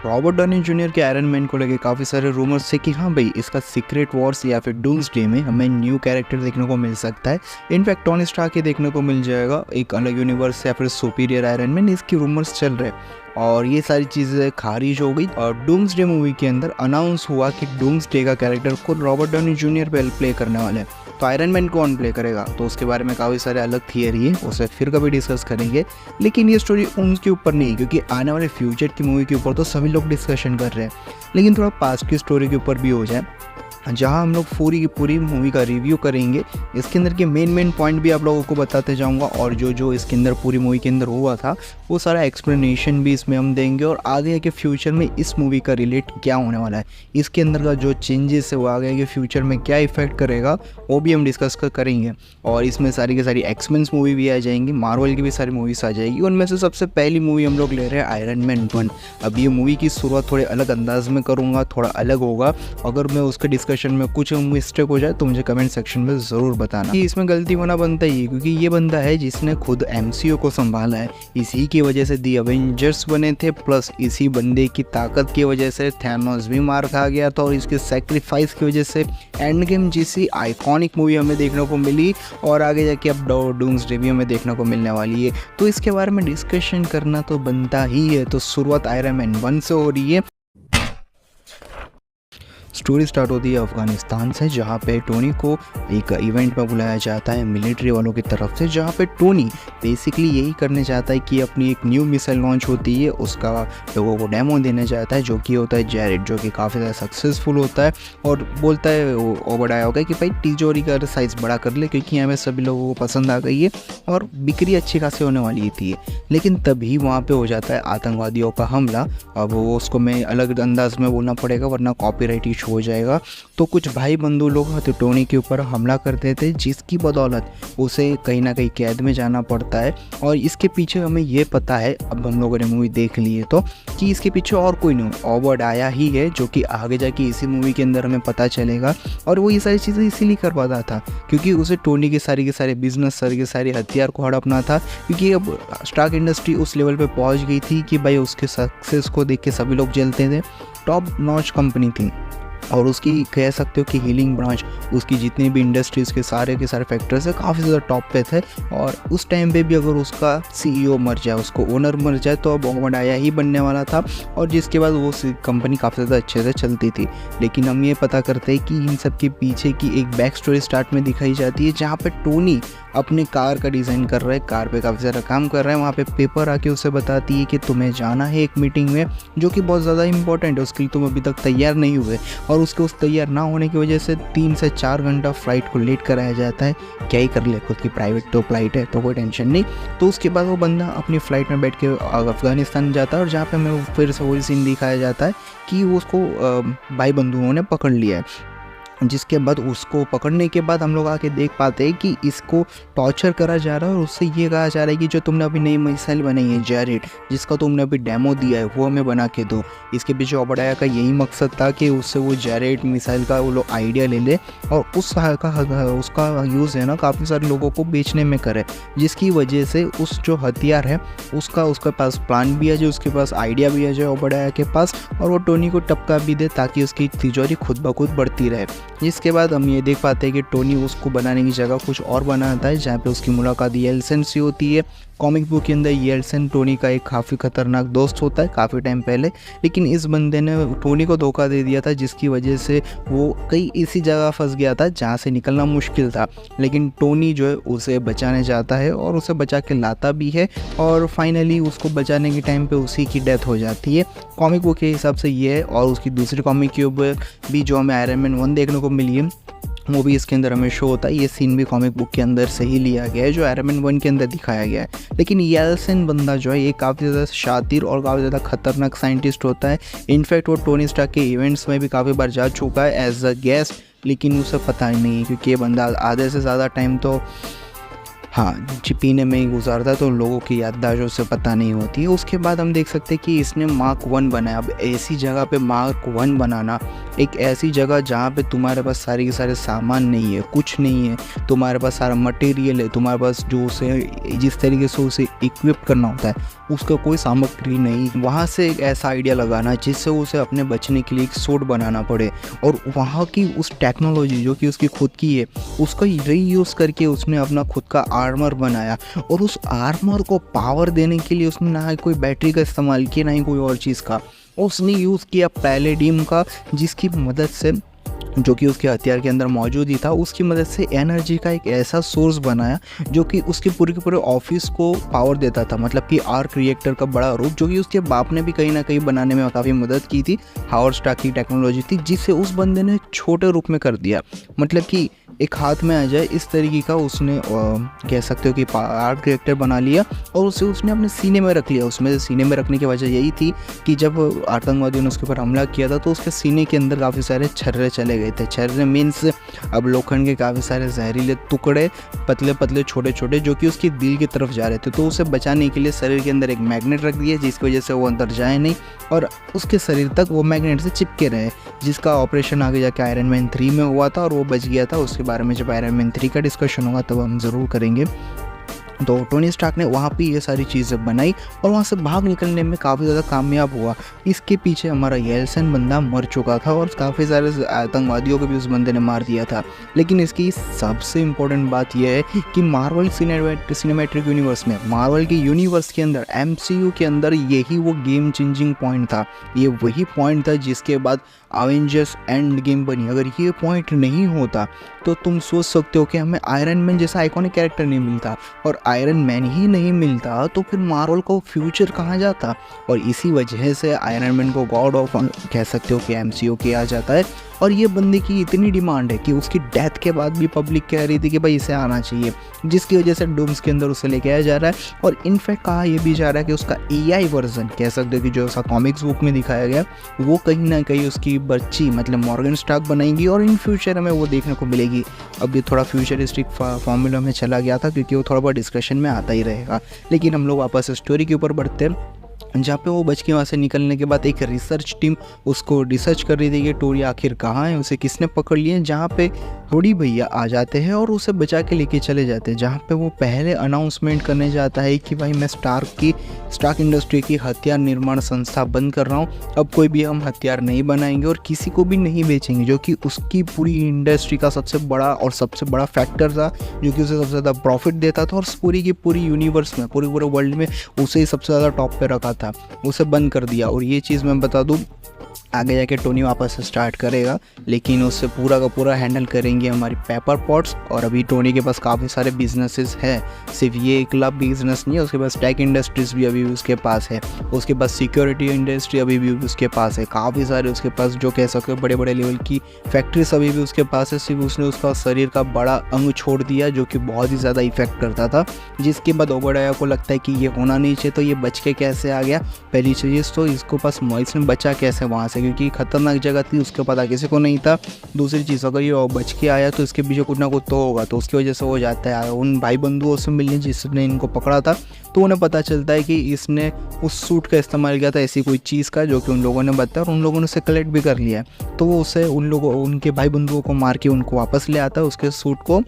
Robert Downey junior के iron man को लेके काफ़ी सारे रूमर्स थे कि हाँ भाई इसका सीक्रेट वॉर्स या फिर डूम्सडे में हमें न्यू कैरेक्टर देखने को मिल सकता है। इनफैक्ट टोनी स्टार्क के देखने को मिल जाएगा एक अलग यूनिवर्स या फिर सुपीरियर आयरन मैन, इसकी रूमर्स चल रहे हैं और ये सारी चीज़ें खारिज हो गई। और डूम्सडे मूवी के अंदर अनाउंस हुआ कि डूम्सडे का कैरेक्टर को रॉबर्ट डॉनी जूनियर प्ले करने वाले हैं। तो आयरन मैन कौन प्ले करेगा, तो उसके बारे में काफ़ी सारे अलग थियरी है, उसे फिर कभी डिस्कस करेंगे। लेकिन ये स्टोरी उनके ऊपर नहीं, क्योंकि आने वाले फ्यूचर की मूवी के ऊपर तो सभी लोग डिस्कशन कर रहे हैं, लेकिन थोड़ा पास्ट की स्टोरी के ऊपर भी हो जाए, जहां हम लोग पूरी की पूरी मूवी का रिव्यू करेंगे। इसके अंदर के मेन पॉइंट भी आप लोगों को बताते जाऊंगा और जो इसके अंदर पूरी मूवी के अंदर हुआ था वो सारा एक्सप्लेनेशन भी इसमें हम देंगे। और आगे के फ्यूचर में इस मूवी का रिलेट क्या होने वाला है, इसके अंदर का जो चेंजेस है वो आगे के फ्यूचर में क्या इफेक्ट करेगा वो भी हम डिस्कस करेंगे। और इसमें सारी की सारी एक्समेंस मूवी भी आ जाएंगी, मार्वल की भी सारी मूवीज आ जाएगी। उनमें से सबसे पहली मूवी हम लोग ले रहे हैं आयरन मैन 1। अब ये मूवी की शुरुआत थोड़े अलग अंदाज में करूँगा, थोड़ा अलग होगा। अगर मैं उसके डिस्कशन में कुछ मिस्टेक हो जाए तो मुझे कमेंट सेक्शन में ज़रूर बताना। कि इसमें गलती होना बनता ही है, क्योंकि ये बंदा है जिसने खुद MCU को संभाला है। इसी की वजह से दी अवेंजर्स बने थे, प्लस इसी बंदे की ताकत की वजह से थैनोस भी मार खा गया था और इसके सेक्रीफाइस की वजह से एंड गेम जैसी आइकॉनिक मूवी हमें देखने को मिली और आगे जाके अब डूम्सडे भी हमें देखने को मिलने वाली है। तो इसके बारे में डिस्कशन करना तो बनता ही है। तो शुरुआत आयरन मैन 1 से हो रही है। स्टोरी स्टार्ट होती है अफगानिस्तान से, जहाँ पे टोनी को एक इवेंट में बुलाया जाता है मिलिट्री वालों की तरफ से, जहाँ पे टोनी बेसिकली यही करने चाहता है कि अपनी एक न्यू मिसाइल लॉन्च होती है उसका लोगों को डेमो देने चाहता है, जो कि होता है जैरेड, जो कि काफ़ी ज़्यादा सक्सेसफुल होता है और बोलता है ओबडाया होगा कि भाई तिजोरी का साइज़ बड़ा कर ले, क्योंकि हमें सभी लोगों को पसंद आ गई है और बिक्री अच्छी खासी होने वाली थी। लेकिन तभी वहाँ पर हो जाता है आतंकवादियों का हमला। अब वो उसको मैं अलग अंदाज में बोलना पड़ेगा वरना कॉपीराइट इशू हो जाएगा। तो कुछ भाई बंधु लोग तो टोनी के ऊपर हमला करते थे, जिसकी बदौलत उसे कहीं ना कहीं कैद में जाना पड़ता है। और इसके पीछे हमें ये पता है, अब हम लोगों ने मूवी देख ली है तो, कि इसके पीछे और कोई नहीं ओबडाया ही है, जो कि आगे जाके इसी मूवी के अंदर हमें पता चलेगा। और वो ये सारी चीज़ें इसीलिए कर पाता था क्योंकि उसे टोनी के सारे बिजनेस सारे के सारे हथियार को हड़पना था, क्योंकि अब स्टार्क इंडस्ट्री उस लेवल पे पहुंच गई थी कि भाई उसके सक्सेस को देख के सभी लोग जलते थे। टॉप नॉच कंपनी थी और उसकी कह सकते हो कि हीलिंग ब्रांच, उसकी जितनी भी इंडस्ट्रीज़ के सारे फैक्टर्स है काफ़ी ज़्यादा टॉप पे थे। और उस टाइम पे भी अगर उसका CEO मर जाए, उसको ओनर मर जाए, तो अब ओबडाया ही बनने वाला था और जिसके बाद वो कंपनी काफ़ी ज़्यादा अच्छे से चलती थी। लेकिन हम ये पता करते हैं कि इन सब के पीछे की एक बैक स्टोरी स्टार्ट में दिखाई जाती है, जहाँ पर टोनी अपने कार का डिज़ाइन कर रहा है, कार पे काफ़ी ज़्यादा काम कर रहा है। वहाँ पे पेपर आके उसे बताती है कि तुम्हें जाना है एक मीटिंग में, जो कि बहुत ज़्यादा इंपॉर्टेंट है, उसके लिए तुम अभी तक तैयार नहीं हुए। और उसके उस तैयार ना होने की वजह से 3 से 4 घंटा फ्लाइट को लेट कराया जाता है। क्या ही कर ले, खुद की प्राइवेट तो फ्लाइट है तो कोई टेंशन नहीं। तो उसके बाद वो बंदा अपनी फ़्लाइट में बैठ के अफगानिस्तान जाता है और जहाँ पर हमें फिर से वही सीन दिखाया जाता है कि उसको भाई बंधुओं ने पकड़ लिया है। जिसके बाद उसको पकड़ने के बाद हम लोग आके देख पाते हैं कि इसको टॉर्चर करा जा रहा है और उससे ये कहा जा रहा है कि जो तुमने अभी नई मिसाइल बनाई है जैरेड, जिसका तुमने अभी डेमो दिया है, वो हमें बना के दो। इसके पीछे ओबडाया का यही मकसद था कि उससे वो जैरेड मिसाइल का वो लोग आइडिया ले ले और उसका यूज़ है ना काफ़ी सारे लोगों को बेचने में करे, जिसकी वजह से उस जो हथियार है उसके पास प्लान भी आ जाए, उसके पास आइडिया भी आ जाए ओबडाया के पास, और वो टोनी को टपका भी दे ताकि उसकी तिजोरी खुद ब खुद बढ़ती रहे। जिसके बाद हम ये देख पाते हैं कि टोनी उसको बनाने की जगह कुछ और बनाता है, जहाँ पे उसकी मुलाकात येल्सन से होती है। कॉमिक बुक के अंदर येल्सन टोनी का एक काफ़ी खतरनाक दोस्त होता है काफ़ी टाइम पहले, लेकिन इस बंदे ने टोनी को धोखा दे दिया था, जिसकी वजह से वो कई इसी जगह फंस गया था जहाँ से निकलना मुश्किल था। लेकिन टोनी जो है उसे बचाने जाता है और उसे बचा के लाता भी है और फाइनली उसको बचाने के टाइम पे उसी की डेथ हो जाती है। कॉमिक बुक के हिसाब से ये है। और उसकी दूसरी कॉमिक के ऊपर भी जो हमें आयरन मैन 1 देखने को मिली है, वो भी इसके अंदर हमें शो होता है। ये सीन भी कॉमिक बुक के अंदर से ही लिया गया है, जो आयरन मैन 1 के अंदर दिखाया गया है। लेकिन येल्सन बंदा जो है ये काफ़ी ज़्यादा शातिर और काफ़ी ज़्यादा खतरनाक साइंटिस्ट होता है। इनफैक्ट वो टोनी स्टार्क के इवेंट्स में भी काफ़ी बार जा चुका है एज अ गेस्ट, लेकिन उसे पता ही नहीं है क्योंकि ये बंदा आधे से ज़्यादा टाइम तो हाँ, जी पीने में ही गुज़ारता है तो लोगों की याददाश्त उसे पता नहीं होती है। उसके बाद हम देख सकते हैं कि इसने मार्क 1 बनाया। अब ऐसी जगह पे मार्क 1 बनाना, एक ऐसी जगह जहाँ पे तुम्हारे पास सारे के सारे सामान नहीं है, कुछ नहीं है, तुम्हारे पास सारा मटेरियल है, तुम्हारे पास जो उसे जिस तरीके से उसे इक्विप करना होता है उसका कोई सामग्री नहीं, वहाँ से एक ऐसा आइडिया लगाना जिससे उसे अपने बचने के लिए एक सूट बनाना पड़े, और वहाँ की उस टेक्नोलॉजी जो कि उसकी खुद की है उसका रीयूज़ करके उसने अपना खुद का आर्मर बनाया। और उस आर्मर को पावर देने के लिए उसने ना ही कोई बैटरी का इस्तेमाल किया ना ही कोई और चीज़ का, उसने यूज़ किया पैलेडियम का, जिसकी मदद से, जो कि उसके हथियार के अंदर मौजूद ही था, उसकी मदद से एनर्जी का एक ऐसा सोर्स बनाया जो कि उसके पूरे के पूरे ऑफिस को पावर देता था। मतलब कि आर्क रिएक्टर का बड़ा रूप जो कि उसके बाप ने भी कहीं ना कहीं बनाने में काफ़ी मदद की थी। हावर्ड स्टार्क की टेक्नोलॉजी थी जिसे उस बंदे ने छोटे रूप में कर दिया, मतलब कि एक हाथ में आ जाए इस तरीके का उसने कह सकते हो कि आर्क रिएक्टर बना लिया और उसे उसने अपने सीने में रख लिया। उसमें सीने में रखने की वजह यही थी कि जब आतंकवादियों ने उसके ऊपर हमला किया था तो उसके सीने के अंदर काफ़ी सारे छर्रे चले गए थे। छर्रे मीन्स अब लोखंड के काफ़ी सारे जहरीले टुकड़े पतले पतले छोटे छोटे जो कि उसके दिल की तरफ जा रहे थे। तो उसे बचाने के लिए शरीर के अंदर एक मैग्नेट रख दिया जिसकी वजह से वो अंदर जाए नहीं और उसके शरीर तक वो मैग्नेट से चिपके रहे, जिसका ऑपरेशन आगे जाके आयरन मैन 3 में हुआ था और वो बच गया था। उसके बारे में जब आयरन मैन 3 का डिस्कशन होगा तब हम ज़रूर करेंगे। तो टोनी स्टार्क ने वहाँ पे ये सारी चीज़ें बनाई और वहाँ से भाग निकलने में काफ़ी ज़्यादा कामयाब हुआ। इसके पीछे हमारा येल्सन बंदा मर चुका था और काफ़ी सारे आतंकवादियों को भी उस बंदे ने मार दिया था। लेकिन इसकी सबसे इम्पोर्टेंट बात यह है कि मार्वल सिनेमैटिक यूनिवर्स में, मार्वल के यूनिवर्स के अंदर, MCU के अंदर यही वो गेम चेंजिंग पॉइंट था। ये वही पॉइंट था जिसके बाद अवेंजर्स एंड गेम बनी। अगर ये पॉइंट नहीं होता तो तुम सोच सकते हो कि हमें आयरन मैन जैसा आइकॉनिक कैरेक्टर नहीं मिलता, और आयरन मैन ही नहीं मिलता तो फिर मार्वल को फ्यूचर कहाँ जाता। और इसी वजह से आयरन मैन को गॉड ऑफ कह सकते हो कि MCU किया जाता है। और ये बंदे की इतनी डिमांड है कि उसकी डेथ के बाद भी पब्लिक कह रही थी कि भाई इसे आना चाहिए, जिसकी वजह से डूम्स के अंदर उसे लेके आया जा रहा है। और इनफैक्ट कहा यह भी जा रहा है कि उसका AI वर्जन कह सकते हो कि जो उसका कॉमिक्स बुक में दिखाया गया वो कहीं ना कहीं उसकी बच्ची मतलब मॉर्गन स्टार्क बनाएंगी और इन फ्यूचर हमें वो देखने को मिलेगी। अब ये थोड़ा फ्यूचरिस्टिक फॉर्मूला में चला गया था क्योंकि वो थोड़ा बहुत डिस्कशन में आता ही रहेगा। लेकिन हम लोग वापस स्टोरी के ऊपर बढ़ते हैं, जहाँ पे वो बच के वहाँ से निकलने के बाद एक रिसर्च टीम उसको रिसर्च कर रही थी कि टोनी आखिर कहाँ है, उसे किसने पकड़ लिया। जहाँ पे टोनी भैया आ जाते हैं और उसे बचा के लेके चले जाते हैं, जहाँ पे वो पहले अनाउंसमेंट करने जाता है कि भाई मैं स्टार्क इंडस्ट्री की हथियार निर्माण संस्था बंद कर रहा हूँ। अब कोई भी हम हथियार नहीं बनाएंगे और किसी को भी नहीं बेचेंगे, जो कि उसकी पूरी इंडस्ट्री का सबसे बड़ा फैक्टर था, जो कि उसे सबसे ज़्यादा प्रॉफिट देता था और पूरी की पूरी यूनिवर्स में, पूरे वर्ल्ड में उसे ही सबसे ज़्यादा टॉप पे रखा था। उसे बंद कर दिया। और ये चीज़ मैं बता दूं, आगे जाके टोनी वापस से स्टार्ट करेगा, लेकिन उससे पूरा का पूरा हैंडल करेंगे हमारी पेपर पॉट्स। और अभी टोनी के पास काफ़ी सारे बिजनेसेस हैं, सिर्फ ये एकला बिजनेस नहीं है, उसके पास टेक इंडस्ट्रीज भी अभी उसके पास है, उसके पास सिक्योरिटी इंडस्ट्री अभी भी उसके पास है, काफ़ी सारे उसके पास जो कह सकते हो बड़े बड़े लेवल की फैक्ट्रीज अभी भी उसके पास है। सिर्फ उसने उसका शरीर का बड़ा अंग छोड़ दिया जो कि बहुत ही ज़्यादा इफेक्ट करता था, जिसके बाद ओबेडाया को लगता है कि ये होना नहीं चाहिए, तो ये बच के कैसे आ गया। पहली चीज़ तो इसको पास इसने बचा कैसे वहाँ से, क्योंकि खतरनाक जगह थी, उसका पता किसी को नहीं था। दूसरी चीज़, अगर ये बच के आया तो इसके पीछे कुछ ना कुछ तो होगा, तो उसकी वजह से हो जाता है उन भाई बंधुओं से मिलने जिसने इनको पकड़ा था। तो उन्हें पता चलता है कि इसने उस सूट का इस्तेमाल किया था ऐसी कोई चीज़ का, जो कि उन लोगों ने बताया और उन लोगों ने उसे कलेक्ट भी कर लिया। तो वो उसे उनके भाई बंधुओं को मार के उनको वापस ले आता है, उसके सूट को,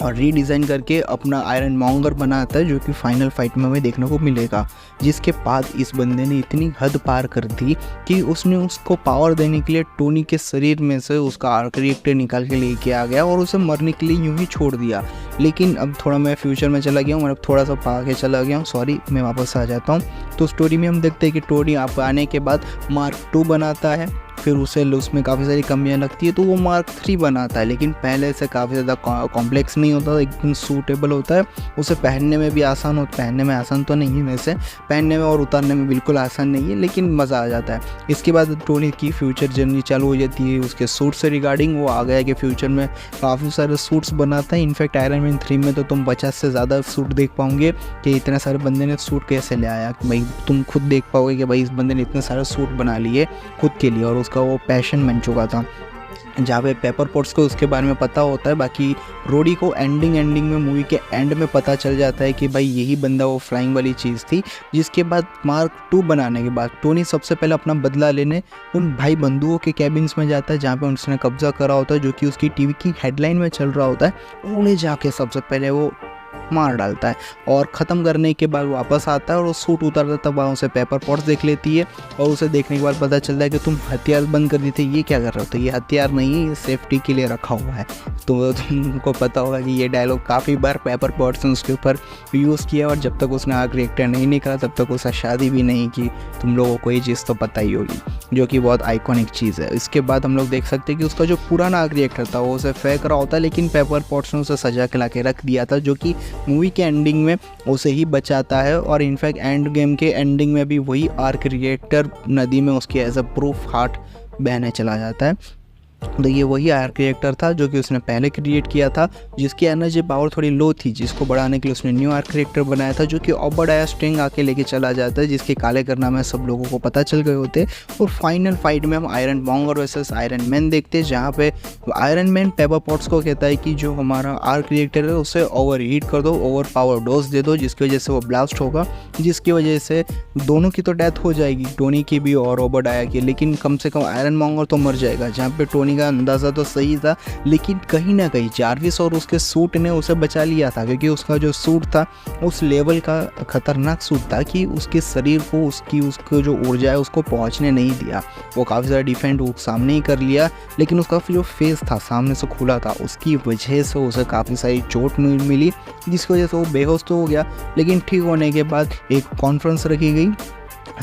और रीडिज़ाइन करके अपना आयरन मॉन्गर बनाता है, जो कि फाइनल फाइट में हमें देखने को मिलेगा। जिसके बाद इस बंदे ने इतनी हद पार कर दी कि उसने उसको पावर देने के लिए टोनी के शरीर में से उसका आर्क रिएक्टर निकाल के लेके आ गया और उसे मरने के लिए यूं ही छोड़ दिया। लेकिन अब थोड़ा मैं फ्यूचर में चला गया हूँ, मतलब थोड़ा सा आगे चला गया हूँ, सॉरी, मैं वापस आ जाता हूँ। तो स्टोरी में हम देखते हैं कि टोनी आप आने के बाद मार्क 2 बनाता है, फिर उसमें काफ़ी सारी कमियां लगती है तो वो मार्क 3 बनाता है, लेकिन पहले से काफ़ी ज़्यादा कॉम्प्लेक्स नहीं होता, एकदम सूटेबल होता है। उसे पहनने में भी आसान होता है, पहनने में आसान तो नहीं है वैसे, पहनने में और उतारने में बिल्कुल आसान नहीं है, लेकिन मज़ा आ जाता है। इसके बाद टोनी की फ्यूचर जर्नी चालू हो जाती है उसके सूट से रिगार्डिंग। वो आ गया कि फ्यूचर में काफ़ी सारे सूट्स बनाता है। इनफैक्ट आयरन मैन 3 में तो तुम 50 से ज़्यादा सूट देख पाओगे कि इतने सारे बंदे ने सूट कैसे ले आया। भाई तुम खुद देख पाओगे कि भाई इस बंदे ने इतने सारे सूट बना लिए खुद के लिए और उसका वो पैशन बन चुका था। जहाँ पे पेपर पॉट्स को उसके बारे में पता होता है। बाकी रोडी को एंडिंग में मूवी के एंड में पता चल जाता है कि भाई यही बंदा वो फ्लाइंग वाली चीज़ थी। जिसके बाद मार्क 2 बनाने के बाद टोनी सबसे पहले अपना बदला लेने उन भाई बंधुओं के कैबिन्स में जाता है जहाँ पे उसने कब्जा करा होता है, जो कि उसकी टीवी की हेडलाइन में चल रहा होता है। उन्हें जाके सबसे पहले वो मार डालता है और ख़त्म करने के बाद वापस आता है और वो सूट उतारता है। तब वहाँ उसे पेपर पॉट्स देख लेती है और उसे देखने के बाद पता चलता है कि तुम हथियार बंद कर दी थी, ये क्या कर रहे हो? तो ये हथियार नहीं है, ये सेफ्टी के लिए रखा हुआ है। तो तुमको पता होगा कि ये डायलॉग काफ़ी बार पेपर पॉट्स ने उसके ऊपर यूज़ किया और जब तक उसने आग रिएक्टर नहीं निकाला तब तक उसने शादी भी नहीं की। तुम लोगों को ये चीज़ तो पता ही होगी, जो कि बहुत आइकॉनिक चीज़ है। इसके बाद हम लोग देख सकते हैं कि उसका जो पुराना आग रिएक्टर था वो उसे फेंक रहा होता है, लेकिन पेपर पॉट्स ने उसे सजा के ला के रख दिया था, जो कि मूवी के एंडिंग में उसे ही बचाता है। और इनफैक्ट एंड गेम के एंडिंग में भी वही आर्क रिएक्टर नदी में उसके एज अ प्रूफ हार्ट बहने चला जाता है। तो ये वही आर्क रिएक्टर था जो कि उसने पहले क्रिएट किया था, जिसकी एनर्जी पावर थोड़ी लो थी, जिसको बढ़ाने के लिए उसने न्यू आर्क रिएक्टर बनाया था, जो कि ओबडाया स्ट्रिंग आके लेके चला जाता है, जिसके काले करना में सब लोगों को पता चल गए होते। और फाइनल फाइट में हम iron monger versus iron man देखते हैं, जहाँ पे आयरन मैन पेपर पॉट्स को कहता है कि जो हमारा आर्क रिएक्टर है उसे ओवर हीट कर दो, ओवर पावर डोज दे दो, जिसकी वजह से वो ब्लास्ट होगा, जिसकी वजह से दोनों की तो डेथ हो जाएगी, टोनी की भी और ओबडाया की, लेकिन कम से कम आयरन मॉन्गर तो मर जाएगा। जहाँ पे टोनी का अंदाज़ा तो सही था, लेकिन कहीं ना कहीं जार्विस और उसके सूट ने उसे बचा लिया था, क्योंकि उसका जो सूट था उस लेवल का खतरनाक सूट था कि उसके शरीर को उसको जो ऊर्जा है उसको पहुंचने नहीं दिया। वो काफ़ी ज़्यादा डिफेंड वो सामने ही कर लिया, लेकिन उसका जो फेस था सामने से खुला था, उसकी वजह से उसे काफ़ी सारी चोट मिली, जिसकी वजह से वो बेहोश तो हो गया। लेकिन ठीक होने के बाद एक कॉन्फ्रेंस रखी गई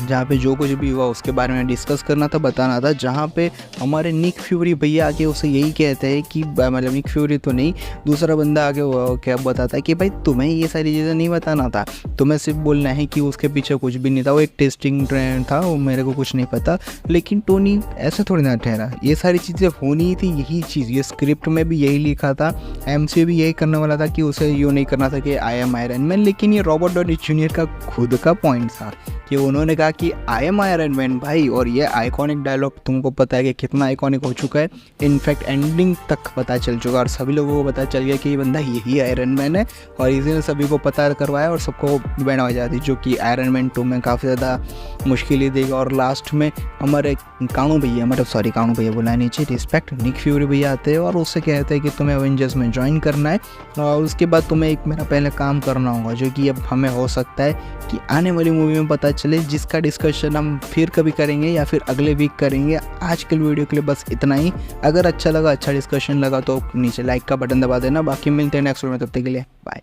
जहाँ पे जो कुछ भी हुआ उसके बारे में डिस्कस करना था, बताना था, जहाँ पे हमारे निक फ्यूरी भैया आके उसे यही कहते हैं कि मतलब निक फ्यूरी तो नहीं, दूसरा बंदा आके क्या बताता है कि भाई तुम्हें ये सारी चीज़ें नहीं बताना था, तुम्हें सिर्फ बोलना है कि उसके पीछे कुछ भी नहीं था, वो एक टेस्टिंग ट्रेन था, वो मेरे को कुछ नहीं पता। लेकिन टोनी ऐसे थोड़ी ना ठहरा, ये सारी चीज़ें होनी थी, यही चीज़ ये स्क्रिप्ट में भी यही लिखा था, एमसीयू भी यही करने वाला था कि उसे यूँ नहीं करना था कि आई एम आयरन मैन। लेकिन ये रॉबर्ट डॉनी जूनियर का खुद का पॉइंट था कि उन्होंने कहा कि आई एम आयरन मैन भाई, और ये आइकॉनिक डायलॉग तुमको पता है कि कितना आइकॉनिक हो चुका है। इनफैक्ट एंडिंग तक पता चल चुका और सभी लोगों को पता चल गया कि ये बंदा यही आयरन मैन है, और इसी ने सभी को पता करवाया और सबको बैंड बजा दी, जो कि आयरन मैन 2 में काफ़ी ज़्यादा मुश्किल ही देगा। और लास्ट में हमारे कानू भैया, मतलब सॉरी कानू भैया बोला नहीं चाहिए, रिस्पेक्ट, निक फ्यूरी भैया आते हैं और उससे कहते हैं कि तुम्हें एवेंजर्स में ज्वाइन करना है और उसके बाद तुम्हें एक मेरा पहले काम करना होगा, जो कि अब हमें हो सकता है कि आने वाली मूवी में पता चले, जिसका डिस्कशन हम फिर कभी करेंगे या फिर अगले वीक करेंगे। आज के वीडियो के लिए बस इतना ही। अगर अच्छा लगा, अच्छा डिस्कशन लगा तो नीचे लाइक का बटन दबा देना। बाकी मिलते हैं नेक्स्ट वीडियो में, तब तक के लिए बाय।